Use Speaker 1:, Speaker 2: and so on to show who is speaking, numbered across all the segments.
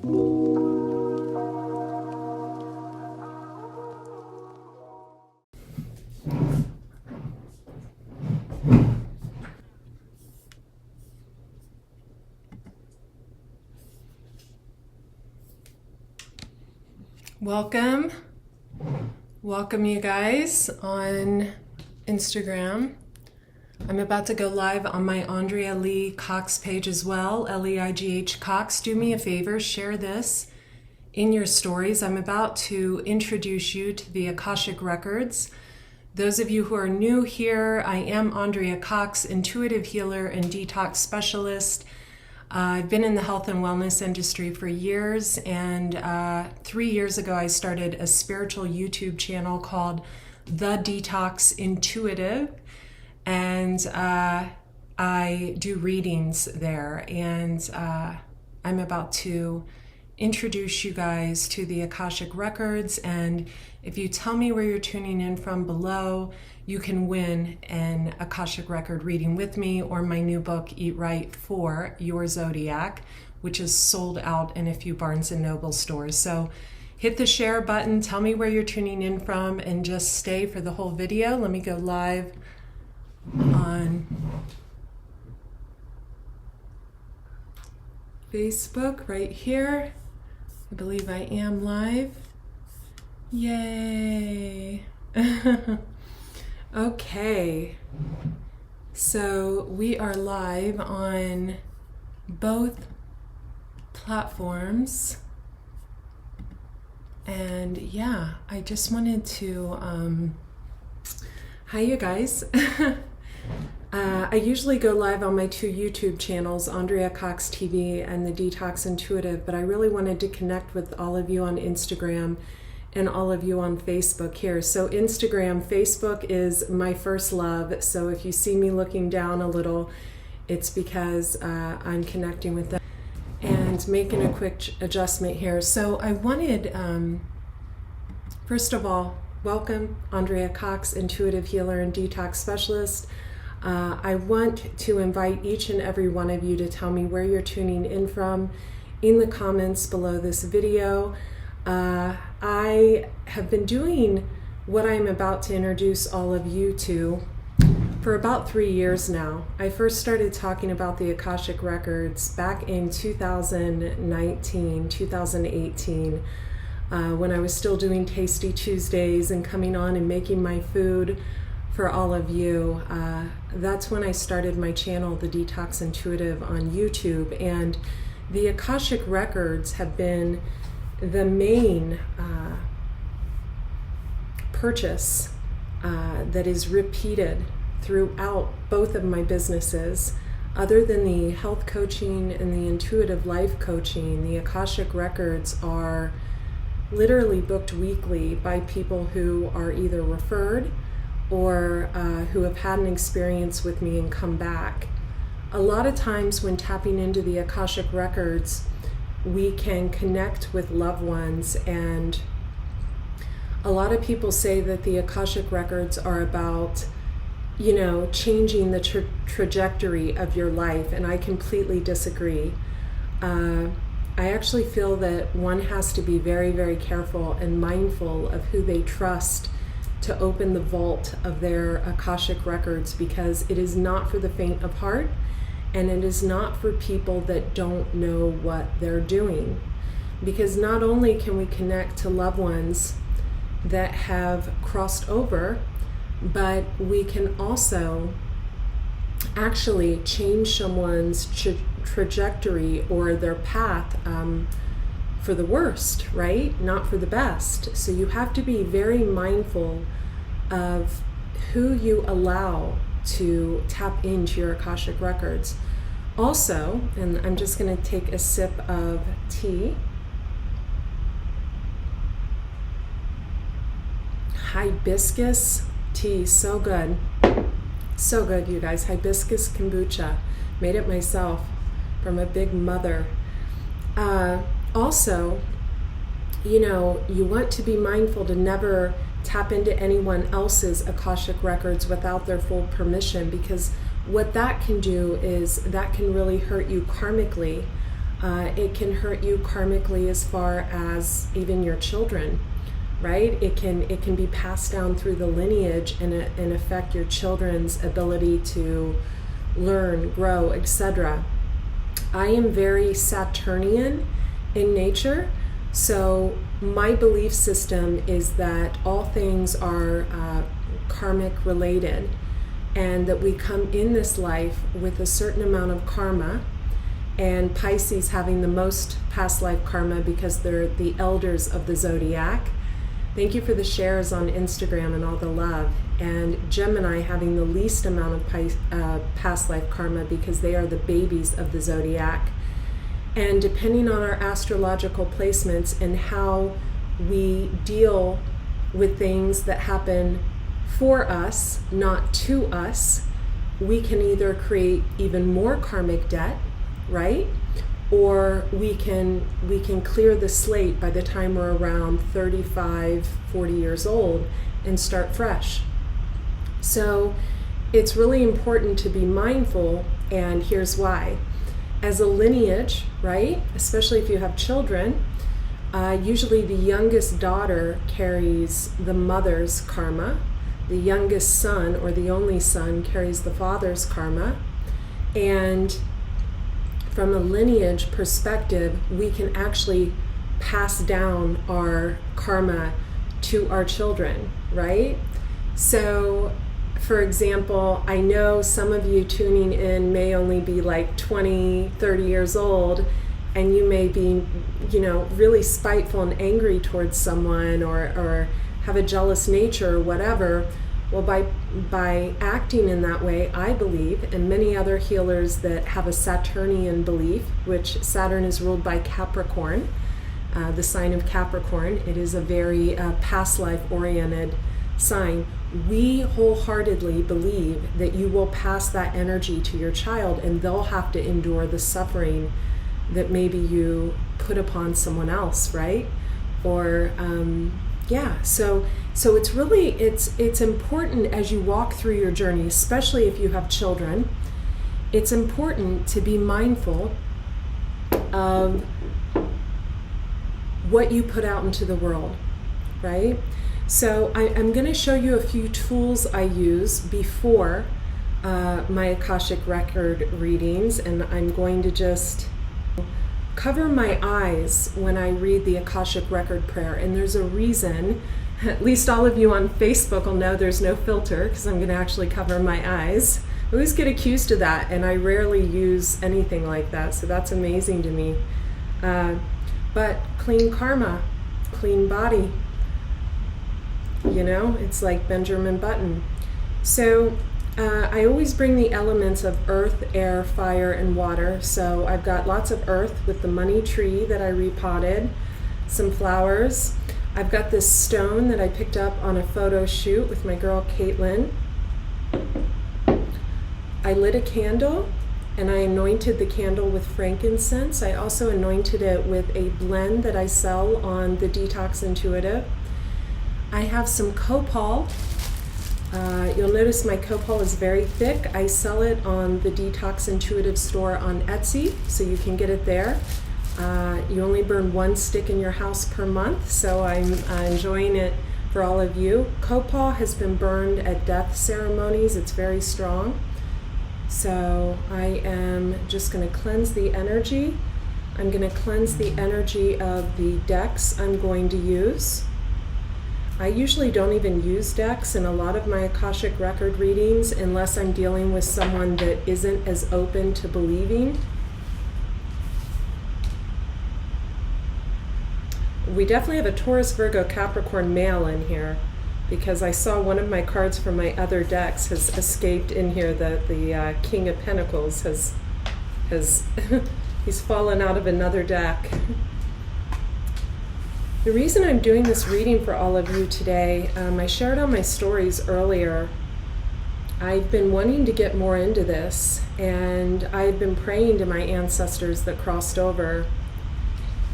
Speaker 1: Welcome you guys on Instagram. I'm about to go live on my Andrea Lee Cox page as well, L-E-I-G-H Cox. Do me a favor, share this in your stories. I'm about to introduce you to the Akashic Records. Those of you who are new here, I am Andrea Cox, intuitive healer and detox specialist. I've been in the health and wellness industry for years, and 3 years ago I started a spiritual YouTube channel called The Detox Intuitive, and I do readings there, and I'm about to introduce you guys to the Akashic Records, and if you tell me where you're tuning in from below, you can win an Akashic Record reading with me, or my new book, Eat Right for Your Zodiac, which is sold out in a few Barnes & Noble stores. So hit the share button, tell me where you're tuning in from, and just stay for the whole video. Let me go live on Facebook right here. I believe I am live. Yay! Okay, so we are live on both platforms, and yeah, I just wanted to, hi you guys. I usually go live on my two YouTube channels, Andrea Cox TV and the Detox Intuitive, but I really wanted to connect with all of you on Instagram and all of you on Facebook here. So Instagram, Facebook is my first love. So if you see me looking down a little, it's because I'm connecting with them and making a quick adjustment here. So I wanted, first of all, welcome, Andrea Cox, intuitive healer and detox specialist. I want to invite each and every one of you to tell me where you're tuning in from in the comments below this video. I have been doing what I'm about to introduce all of you to for about 3 years now. I first started talking about the Akashic Records back in 2019, 2018, when I was still doing Tasty Tuesdays and coming on and making my food for all of you. That's when I started my channel, The Detox Intuitive, on YouTube, and the Akashic Records have been the main purchase that is repeated throughout both of my businesses. Other than the health coaching and the intuitive life coaching, the Akashic Records are literally booked weekly by people who are either referred or who have had an experience with me and come back. A lot of times when tapping into the Akashic Records, we can connect with loved ones, and a lot of people say that the Akashic Records are about, you know, changing the trajectory of your life, and I completely disagree. I actually feel that one has to be very, very careful and mindful of who they trust to open the vault of their Akashic Records, because it is not for the faint of heart, and it is not for people that don't know what they're doing. Because not only can we connect to loved ones that have crossed over, but we can also actually change someone's trajectory or their path for the worst, right? Not for the best. So you have to be very mindful of who you allow to tap into your Akashic Records. Also, and I'm just going to take a sip of tea. Hibiscus tea, so good. So good, you guys. Hibiscus kombucha. Made it myself from a big mother. Also, you know, you want to be mindful to never tap into anyone else's Akashic Records without their full permission, because what that can do is that can really hurt you karmically. It can hurt you karmically as far as even your children, right? It can be passed down through the lineage and affect your children's ability to learn, grow, etc. I am very Saturnian in nature, so my belief system is that all things are karmic related, and that we come in this life with a certain amount of karma, and Pisces having the most past life karma because they're the elders of the zodiac. Thank you for the shares on Instagram and all the love. And Gemini having the least amount of past life karma because they are the babies of the zodiac. And depending on our astrological placements and how we deal with things that happen for us, not to us, we can either create even more karmic debt, right? Or we can clear the slate by the time we're around 35, 40 years old and start fresh. So it's really important to be mindful, and here's why. As a lineage, right, especially if you have children, usually the youngest daughter carries the mother's karma, the youngest son or the only son carries the father's karma, and from a lineage perspective, we can actually pass down our karma to our children, right? So, for example, I know some of you tuning in may only be like 20, 30 years old, and you may be, really spiteful and angry towards someone or have a jealous nature or whatever. Well, by acting in that way, I believe, and many other healers that have a Saturnian belief, which Saturn is ruled by Capricorn, the sign of Capricorn. It is a very past life oriented sign. We wholeheartedly believe that you will pass that energy to your child, and they'll have to endure the suffering that maybe you put upon someone else, right? Or so it's really it's important as you walk through your journey, especially if you have children. It's important to be mindful of what you put out into the world, right? So I'm going to show you a few tools I use before my Akashic Record readings, and I'm going to just cover my eyes when I read the Akashic Record prayer. And there's a reason, at least all of you on Facebook will know there's no filter, because I'm going to actually cover my eyes. I always get accused of that, and I rarely use anything like that, so that's amazing to me. But clean karma, clean body. It's like Benjamin Button. So I always bring the elements of earth, air, fire, and water. So I've got lots of earth with the money tree that I repotted, some flowers. I've got this stone that I picked up on a photo shoot with my girl Caitlin. I lit a candle and I anointed the candle with frankincense. I also anointed it with a blend that I sell on the Detox Intuitive. I have some copal. You'll notice my copal is very thick. I sell it on the Detox Intuitive store on Etsy, so you can get it there. You only burn one stick in your house per month, so I'm enjoying it for all of you. Copal has been burned at death ceremonies. It's very strong. So I am just going to cleanse the energy. I'm going to cleanse the energy of the decks I'm going to use. I usually don't even use decks in a lot of my Akashic Record readings unless I'm dealing with someone that isn't as open to believing. We definitely have a Taurus, Virgo, Capricorn male in here, because I saw one of my cards from my other decks has escaped in here. The King of Pentacles has he's fallen out of another deck. The reason I'm doing this reading for all of you today, I shared on my stories earlier, I've been wanting to get more into this, and I've been praying to my ancestors that crossed over.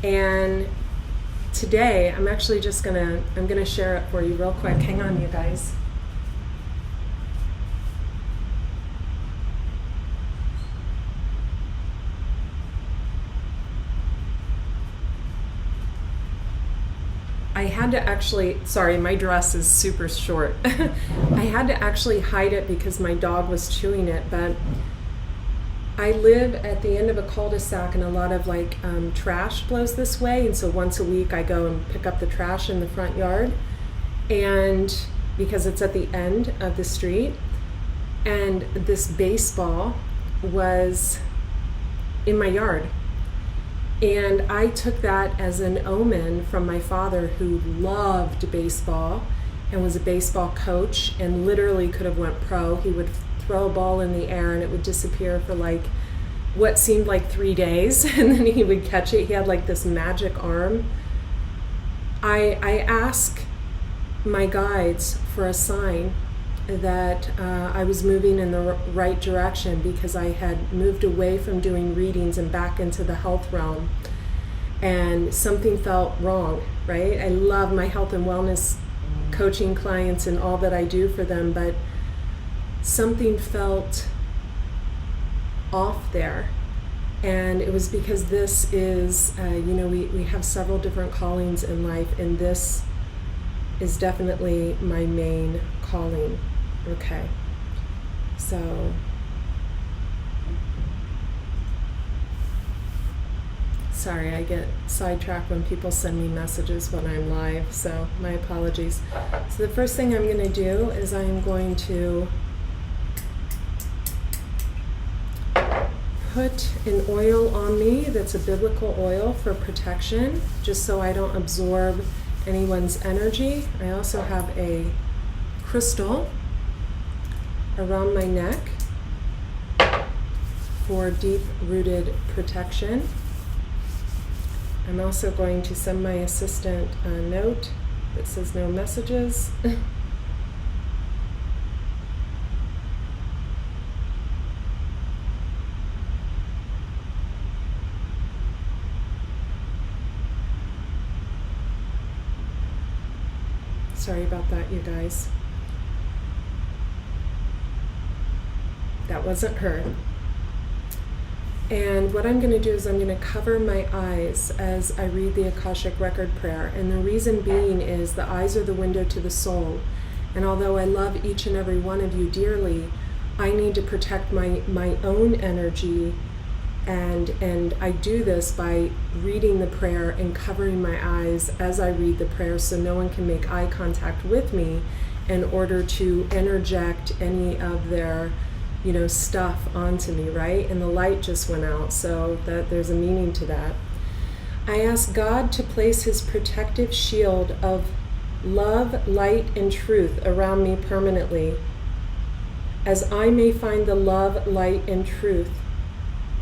Speaker 1: And today, I'm actually just I'm gonna share it for you real quick. Hang on, you guys. I had to actually, sorry, my dress is super short. I had to actually hide it because my dog was chewing it, but I live at the end of a cul-de-sac and a lot of trash blows this way, and so once a week I go and pick up the trash in the front yard, and because it's at the end of the street, and this baseball was in my yard. And I took that as an omen from my father, who loved baseball and was a baseball coach and literally could have went pro. He would throw a ball in the air and it would disappear for what seemed like 3 days, and then he would catch it. He had this magic arm. I asked my guides for a sign that I was moving in the right direction, because I had moved away from doing readings and back into the health realm, and something felt wrong, right? I love my health and wellness coaching clients and all that I do for them, but something felt off there. And it was because this is, we have several different callings in life, and this is definitely my main calling. Okay, so sorry, I get sidetracked when people send me messages when I'm live, so my apologies. So the first thing I'm going to do is I'm going to put an oil on me that's a biblical oil for protection, just so I don't absorb anyone's energy. I also have a crystal around my neck for deep-rooted protection. I'm also going to send my assistant a note that says no messages. Sorry about that, you guys. That wasn't her. And what I'm going to do is I'm going to cover my eyes as I read the Akashic Record prayer. And the reason being is the eyes are the window to the soul. And although I love each and every one of you dearly, I need to protect my own energy. And I do this by reading the prayer and covering my eyes as I read the prayer, so no one can make eye contact with me in order to interject any of their stuff onto me, right? And the light just went out, so that there's a meaning to that. I ask God to place his protective shield of love, light, and truth around me permanently, as I may find the love, light, and truth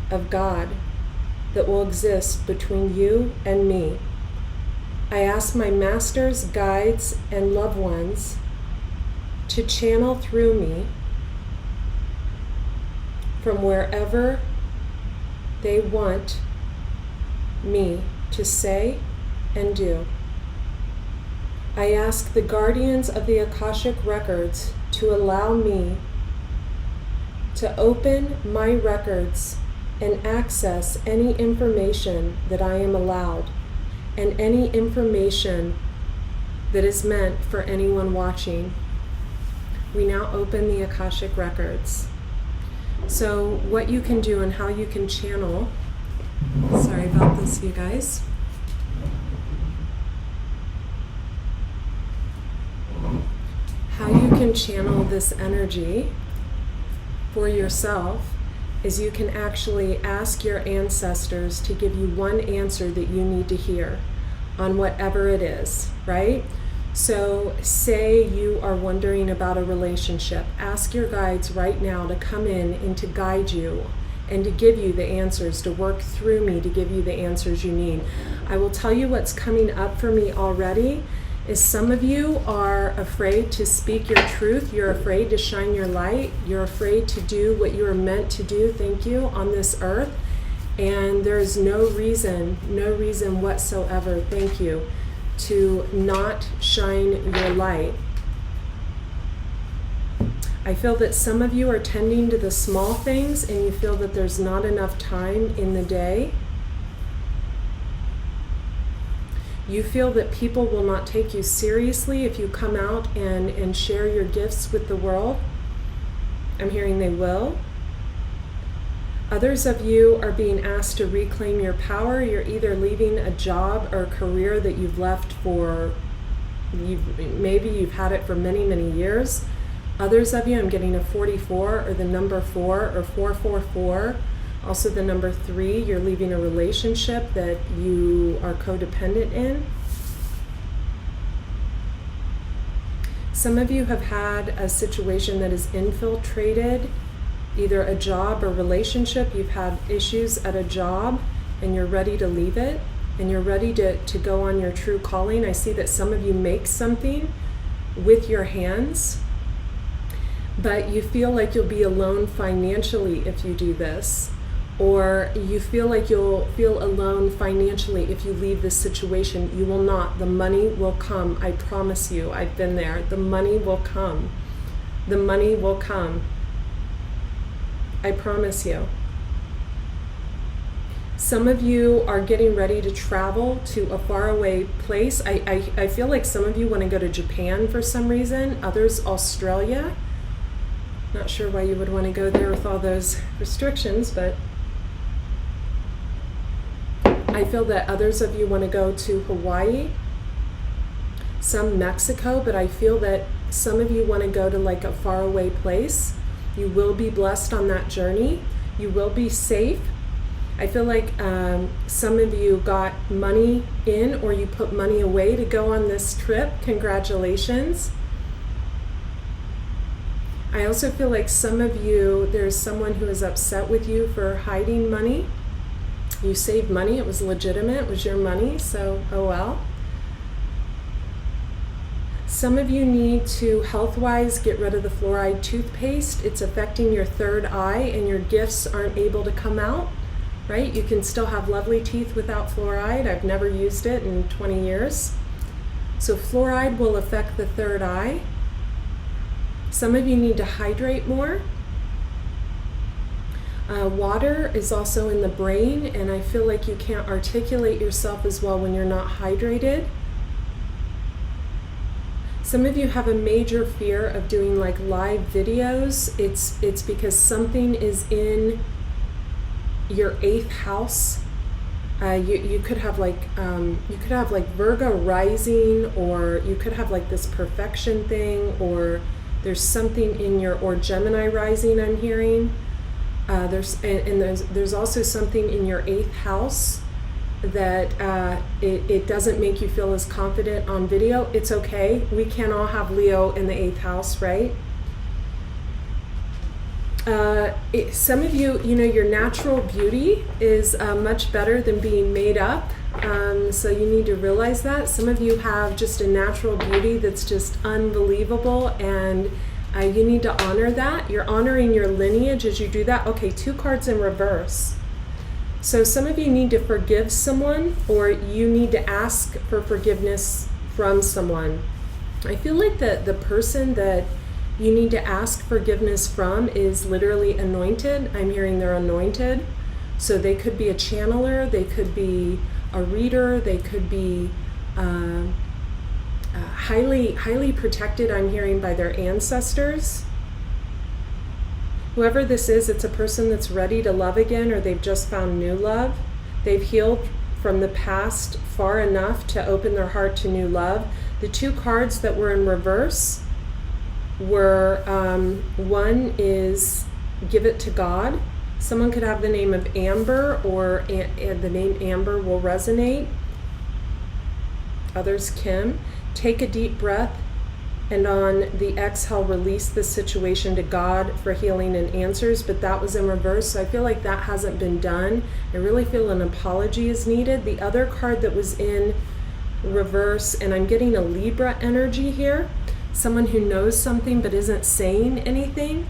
Speaker 1: of God that will exist between you and me. I ask my masters, guides, and loved ones to channel through me from wherever they want me to say and do. I ask the guardians of the Akashic Records to allow me to open my records and access any information that I am allowed, and any information that is meant for anyone watching. We now open the Akashic Records. So what you can do and how you can channel, sorry about this, you guys. How you can channel this energy for yourself is you can actually ask your ancestors to give you one answer that you need to hear on whatever it is, right? So say you are wondering about a relationship. Ask your guides right now to come in and to guide you and to give you the answers, to work through me to give you the answers you need. I will tell you what's coming up for me already is some of you are afraid to speak your truth. You're afraid to shine your light. You're afraid to do what you are meant to do, thank you, on this earth. And there's no reason whatsoever, thank you, to not shine your light. I feel that some of you are tending to the small things and you feel that there's not enough time in the day. You feel that people will not take you seriously if you come out and share your gifts with the world. I'm hearing they will. Others of you are being asked to reclaim your power. You're either leaving a job or a career that you've left for, maybe you've had it for many, many years. Others of you, I'm getting a 44 or the number 4 or 444. Also the number 3, you're leaving a relationship that you are codependent in. Some of you have had a situation that is infiltrated either a job or relationship. You've had issues at a job and you're ready to leave it and you're ready to go on your true calling. I see that some of you make something with your hands, but you feel like you'll be alone financially if you do this, or you feel like you'll feel alone financially if you leave this situation. You will not. The money will come. I promise you. I've been there. The money will come. The money will come. I promise you. Some of you are getting ready to travel to a faraway place. I feel like some of you want to go to Japan for some reason. Others, Australia. Not sure why you would want to go there with all those restrictions, but I feel that others of you want to go to Hawaii, some Mexico, but I feel that some of you want to go to like a faraway place. You will be blessed on that journey. You will be safe. I feel like some of you got money in or you put money away to go on this trip. Congratulations. I also feel like some of you, there's someone who is upset with you for hiding money. You saved money. It was legitimate. It was your money. So, oh well. Some of you need to, health-wise, get rid of the fluoride toothpaste. It's affecting your third eye and your gifts aren't able to come out, right? You can still have lovely teeth without fluoride. I've never used it in 20 years. So fluoride will affect the third eye. Some of you need to hydrate more. Water is also in the brain, and I feel like you can't articulate yourself as well when you're not hydrated. Some of you have a major fear of doing like live videos. It's because something is in your 8th house. You could have like Virgo rising, or you could have like this perfection thing, or there's something in your, or Gemini rising I'm hearing. There's also something in your 8th house that it doesn't make you feel as confident on video. It's okay. We can't all have Leo in the 8th house, right? Some of you, your natural beauty is much better than being made up. So you need to realize that. Some of you have just a natural beauty that's just unbelievable, and you need to honor that. You're honoring your lineage as you do that. Okay, 2 cards in reverse. So some of you need to forgive someone, or you need to ask for forgiveness from someone. I feel like the person that you need to ask forgiveness from is literally anointed. I'm hearing they're anointed. So they could be a channeler, they could be a reader, they could be highly protected, I'm hearing, by their ancestors. Whoever this is, it's a person that's ready to love again, or they've just found new love. They've healed from the past far enough to open their heart to new love. The 2 cards that were in reverse were, one is Give It to God. Someone could have the name of Amber, or the name Amber will resonate. Others, Kim. Take a deep breath, and on the exhale, release the situation to God for healing and answers. But that was in reverse, so I feel like that hasn't been done. I really feel an apology is needed. The other card that was in reverse, and I'm getting a Libra energy here, someone who knows something but isn't saying anything,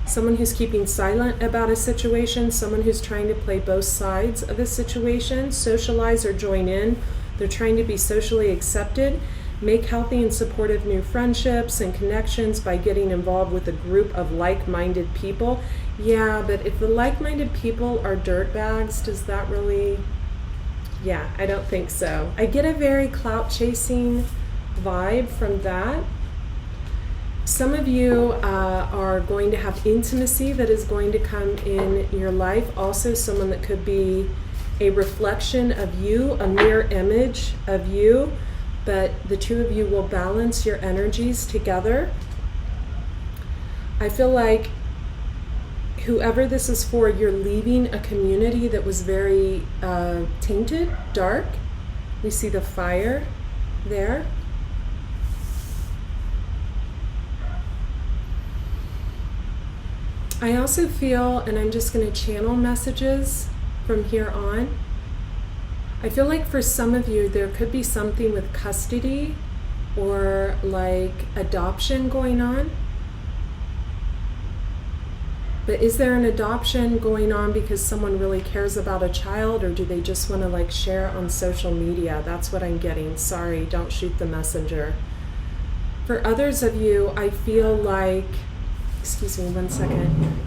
Speaker 1: someone who's keeping silent about a situation, someone who's trying to play both sides of a situation, socialize or join in. They're trying to be socially accepted. Make healthy and supportive new friendships and connections by getting involved with a group of like-minded people. Yeah, but if the like-minded people are dirtbags, does that really Yeah, I don't think so. I get a very clout chasing vibe from that. Some of you are going to have intimacy that is going to come in your life. Also, someone that could be a reflection of you, a mirror image of you, but the two of you will balance your energies together. I feel like whoever this is for, you're leaving a community that was very tainted, dark. We see the fire there. I also feel, and I'm just going to channel messages from here on, I feel like for some of you there could be something with custody or like adoption going on. But is there an adoption going on because someone really cares about a child, or do they just want to like share on social media? That's what I'm getting. Sorry, don't shoot the messenger. For others of you, I feel like, excuse me 1 second.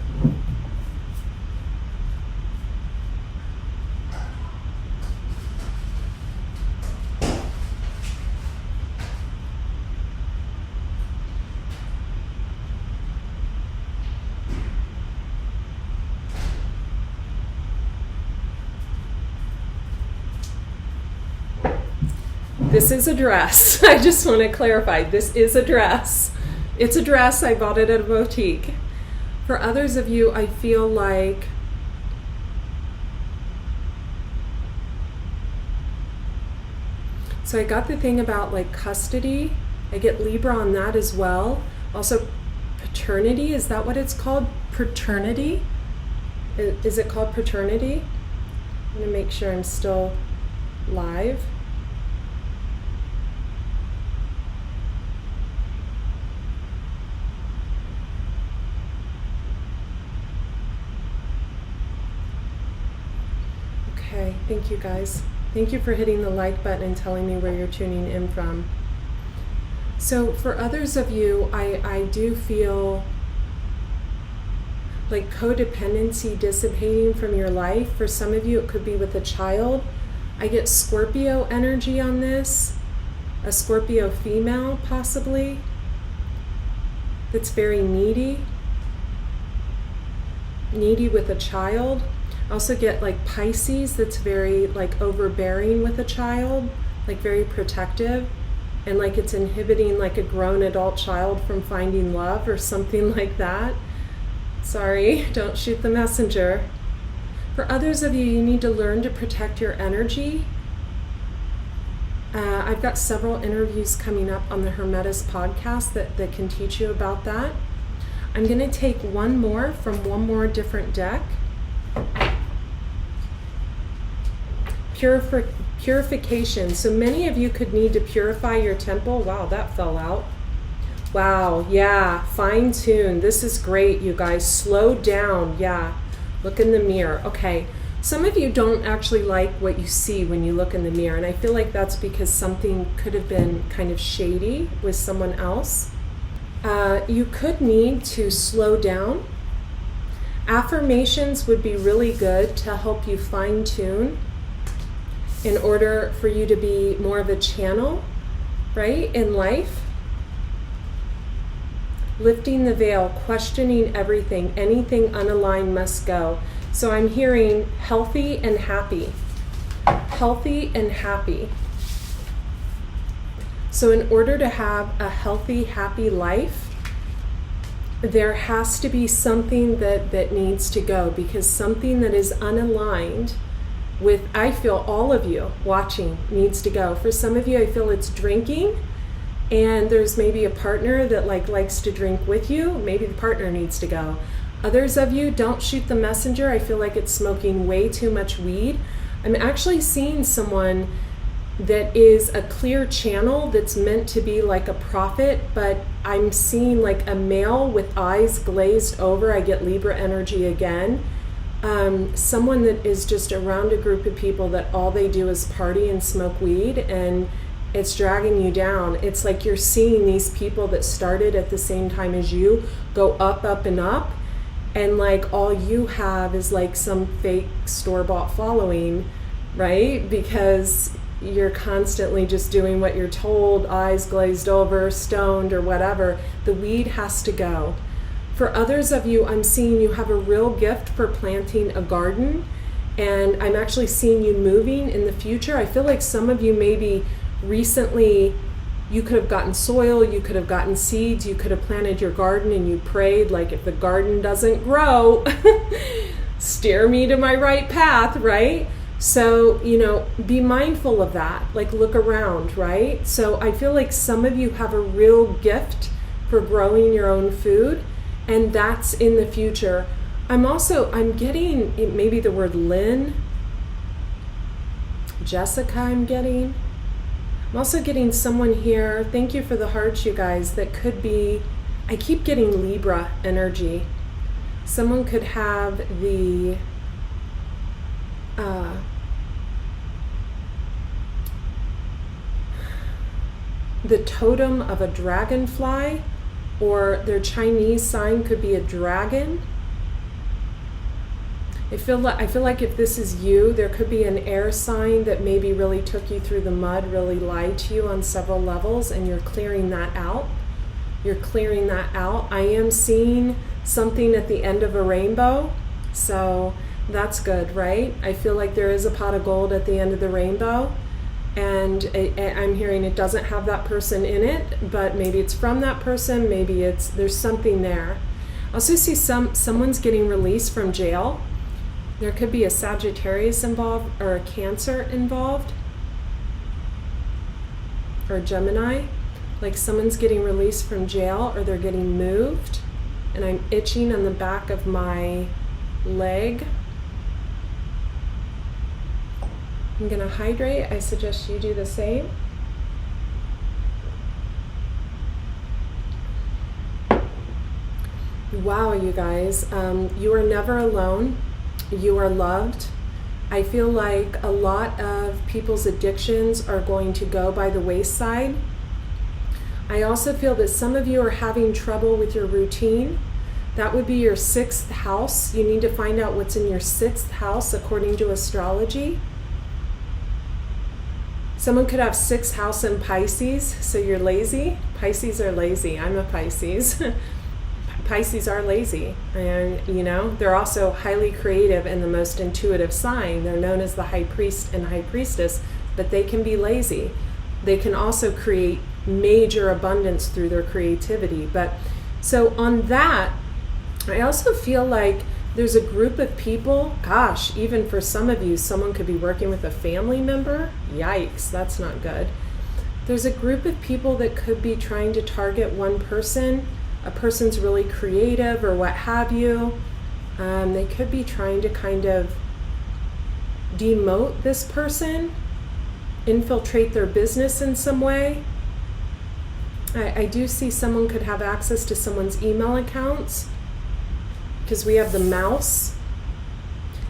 Speaker 1: This is a dress. I just want to clarify. This is a dress. It's a dress. I bought it at a boutique. For others of you, I feel like so I got the thing about like custody. I get Libra on that as well. Also paternity. Is that what it's called? Paternity? Is it called paternity? I'm going to make sure I'm still live. Okay, thank you guys. Thank you for hitting the like button and telling me where you're tuning in from. So for others of you, I do feel like codependency dissipating from your life. For some of you, it could be with a child. I get Scorpio energy on this, a Scorpio female possibly, that's very needy with a child. I also get like Pisces that's very like overbearing with a child, like very protective, and like it's inhibiting like a grown adult child from finding love or something like that. Sorry, don't shoot the messenger. For others of you, you need to learn to protect your energy. I've got several interviews coming up on the Hermetis podcast that can teach you about that. I'm going to take one more from one more different deck. Purification. So many of you could need to purify your temple. Wow, that fell out. Wow, yeah, fine tune. This is great, you guys. Slow down. Yeah, look in the mirror. Okay, some of you don't actually like what you see when you look in the mirror, and I feel like that's because something could have been kind of shady with someone else. You could need to slow down. Affirmations would be really good to help you fine tune in order for you to be more of a channel, right, in life. Lifting the veil, questioning everything, anything unaligned must go. So I'm hearing healthy and happy. Healthy and happy. So in order to have a healthy, happy life, there has to be something that needs to go, because something that is unaligned with, I feel all of you watching, needs to go. For some of you, I feel it's drinking, and there's maybe a partner that likes to drink with you. Maybe the partner needs to go. Others of you, don't shoot the messenger. I feel like it's smoking way too much weed. I'm actually seeing someone that is a clear channel that's meant to be like a prophet, but I'm seeing like a male with eyes glazed over. I get Libra energy again. Someone that is just around a group of people that all they do is party and smoke weed, and it's dragging you down. It's like you're seeing these people that started at the same time as you go up, up, and up, and like all you have is like some fake store-bought following right? Because you're constantly just doing what you're told, eyes glazed over, stoned, or whatever. The weed has to go. For others of you, I'm seeing you have a real gift for planting a garden, and I'm actually seeing you moving in the future. I feel like some of you maybe recently, you could have gotten soil, you could have gotten seeds, you could have planted your garden, and you prayed, like, if the garden doesn't grow, steer me to my right path, right? So, you know, be mindful of that, like look around, right? So I feel like some of you have a real gift for growing your own food, and that's in the future. I'm getting maybe the word Lynn, Jessica I'm also getting someone here, thank you for the hearts, you guys, that could be, I keep getting Libra energy. Someone could have the totem of a dragonfly, or their Chinese sign could be a dragon. I feel like if this is you, there could be an air sign that maybe really took you through the mud, really lied to you on several levels, and you're clearing that out. You're clearing that out. I am seeing something at the end of a rainbow, so that's good, right? I feel like there is a pot of gold at the end of the rainbow, and I'm hearing it doesn't have that person in it, but maybe it's from that person, maybe there's something there. I also see someone's getting released from jail. There could be a Sagittarius involved, or a Cancer involved, or Gemini. Like someone's getting released from jail, or they're getting moved, and I'm itching on the back of my leg. I'm gonna hydrate. I suggest you do the same. Wow, you guys, you are never alone. You are loved. I feel like a lot of people's addictions are going to go by the wayside. I also feel that some of you are having trouble with your routine. That would be your 6th house. You need to find out what's in your 6th house according to astrology. Someone could have 6th house in Pisces, so you're lazy. Pisces are lazy. I'm a Pisces. Pisces are lazy, and you know, they're also highly creative and the most intuitive sign. They're known as the high priest and high priestess, but they can be lazy. They can also create major abundance through their creativity. But so on that, I also feel like there's a group of people, gosh, even for some of you, someone could be working with a family member. Yikes, that's not good. There's a group of people that could be trying to target one person. A person's really creative or what have you. They could be trying to kind of demote this person, infiltrate their business in some way. I do see someone could have access to someone's email accounts, because we have the mouse.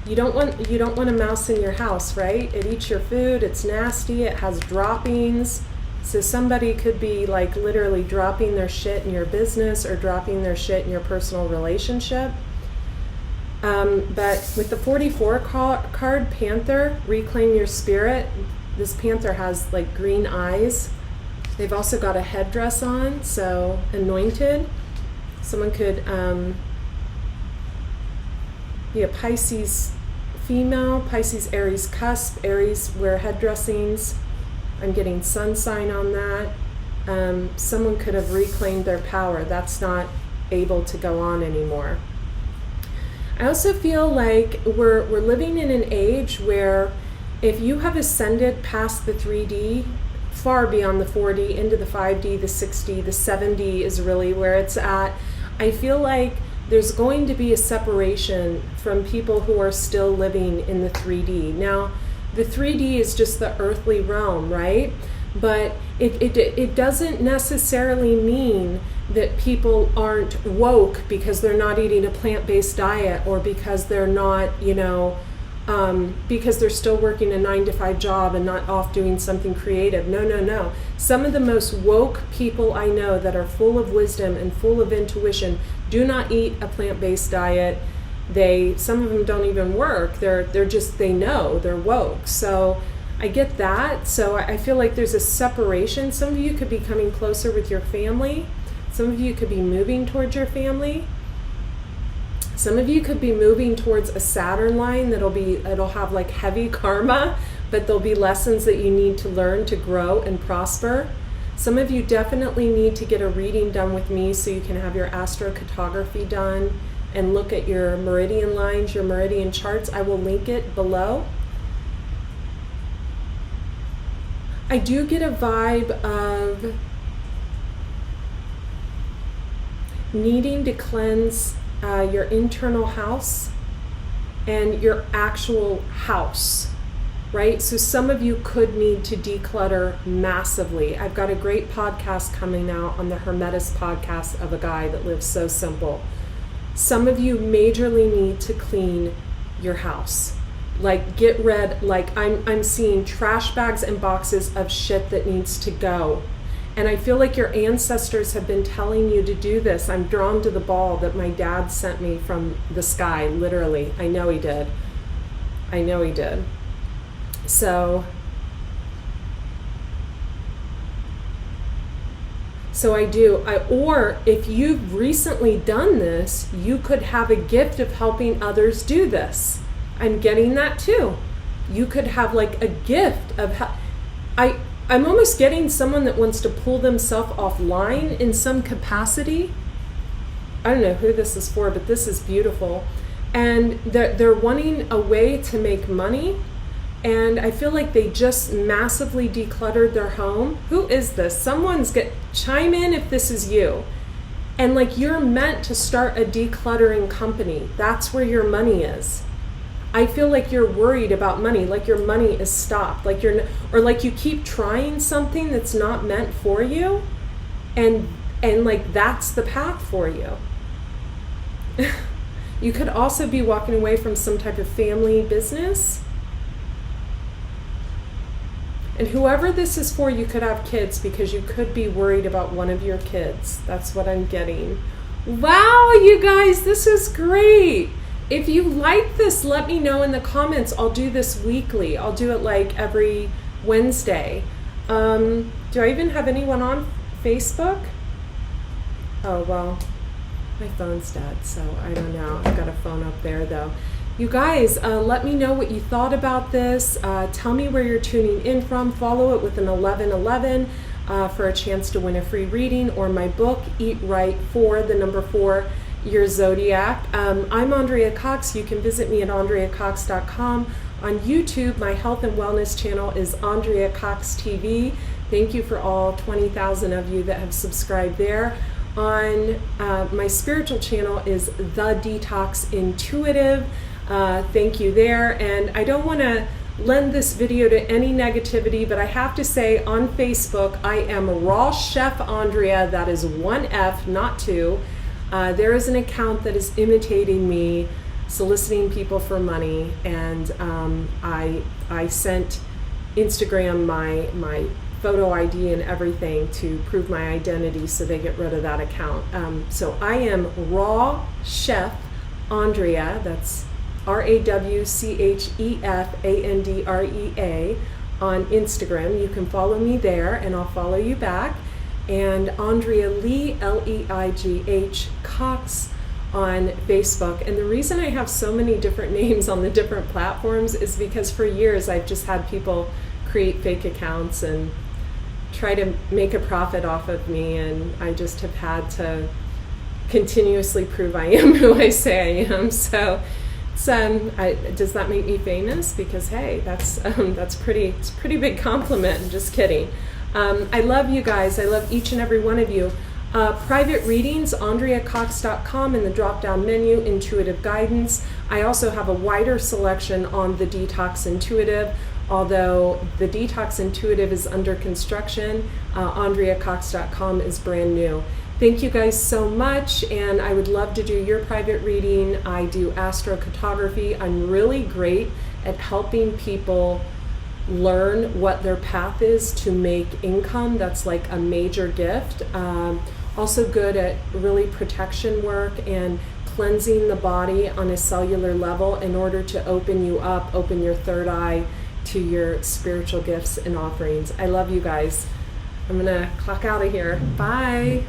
Speaker 1: You don't want a mouse in your house, right? It eats your food, it's nasty, it has droppings. So somebody could be like literally dropping their shit in your business or dropping their shit in your personal relationship. But with the 44 card, Panther, reclaim your spirit. This Panther has like green eyes. They've also got a headdress on, so anointed. Someone could be a Pisces female, Pisces Aries cusp. Aries wear headdressings. I'm getting sun sign on that. Someone could have reclaimed their power. That's not able to go on anymore. I also feel like we're living in an age where if you have ascended past the 3D, far beyond the 4D, into the 5D, the 6D, the 7D is really where it's at. I feel like there's going to be a separation from people who are still living in the 3D. Now, the 3D is just the earthly realm, right? But it doesn't necessarily mean that people aren't woke because they're not eating a plant-based diet, or because they're not, because they're still working a 9-to-5 job and not off doing something creative. No. Some of the most woke people I know that are full of wisdom and full of intuition do not eat a plant-based diet. Some of them don't even work. They're just, they know, they're woke. So I get that. So I feel like there's a separation. Some of you could be coming closer with your family. Some of you could be moving towards your family. Some of you could be moving towards a Saturn line it'll have like heavy karma, but there'll be lessons that you need to learn to grow and prosper. Some of you definitely need to get a reading done with me so you can have your astrocartography done and look at your meridian lines, your meridian charts. I will link it below. I do get a vibe of needing to cleanse your internal house and your actual house, right? So some of you could need to declutter massively. I've got a great podcast coming out on the Hermetis podcast of a guy that lives so simple. Some of you majorly need to clean your house. Like get rid, like I'm seeing trash bags and boxes of shit that needs to go. And I feel like your ancestors have been telling you to do this. I'm drawn to the ball that my dad sent me from the sky, literally. I know he did. I know he did. So I do. Or if you've recently done this, you could have a gift of helping others do this. I'm getting that too. You could have like a gift of I'm almost getting someone that wants to pull themselves offline in some capacity. I don't know who this is for, but this is beautiful. And they're wanting a way to make money. And I feel like they just massively decluttered their home. Who is this? Chime in if this is you. And like you're meant to start a decluttering company. That's where your money is. I feel like you're worried about money, like your money is stopped, like or like you keep trying something that's not meant for you, and like that's the path for you. You could also be walking away from some type of family business. And whoever this is for, you could have kids because you could be worried about one of your kids. That's what I'm getting. Wow, you guys, this is great. If you like this, let me know in the comments. I'll do this weekly. I'll do it like every Wednesday. Do I even have anyone on Facebook? Oh, well, my phone's dead, so I don't know. I've got a phone up there, though. You guys, let me know what you thought about this. Tell me where you're tuning in from. Follow it with an 1111 for a chance to win a free reading, or my book, Eat Right for the number 4. Your zodiac. I'm Andrea Cox. You can visit me at AndreaCox.com. On YouTube, my health and wellness channel is Andrea Cox TV. Thank you for all 20,000 of you that have subscribed there. On my spiritual channel is The Detox Intuitive. Thank you there. And I don't want to lend this video to any negativity, but I have to say on Facebook, I am Raw Chef Andrea. That is 1 F, not 2. There is an account that is imitating me, soliciting people for money, and I sent Instagram my photo ID and everything to prove my identity so they get rid of that account. So I am Raw Chef Andrea, that's RAWCHEFANDREA on Instagram. You can follow me there and I'll follow you back. And Andrea Lee, Leigh Cox on Facebook. And the reason I have so many different names on the different platforms is because for years I've just had people create fake accounts and try to make a profit off of me, and I just have had to continuously prove I am who I say I am. So does that make me famous? Because hey, it's a pretty big compliment. I'm just kidding. I love you guys. I love each and every one of you. Private readings, AndreaCox.com, in the drop-down menu, Intuitive Guidance. I also have a wider selection on the Detox Intuitive, although the Detox Intuitive is under construction. AndreaCox.com is brand new. Thank you guys so much, and I would love to do your private reading. I do astrocartography. I'm really great at helping people learn what their path is to make income. That's like a major gift. Also good at really protection work and cleansing the body on a cellular level in order to open you up, open your third eye to your spiritual gifts and offerings. I love you guys. I'm gonna clock out of here. Bye.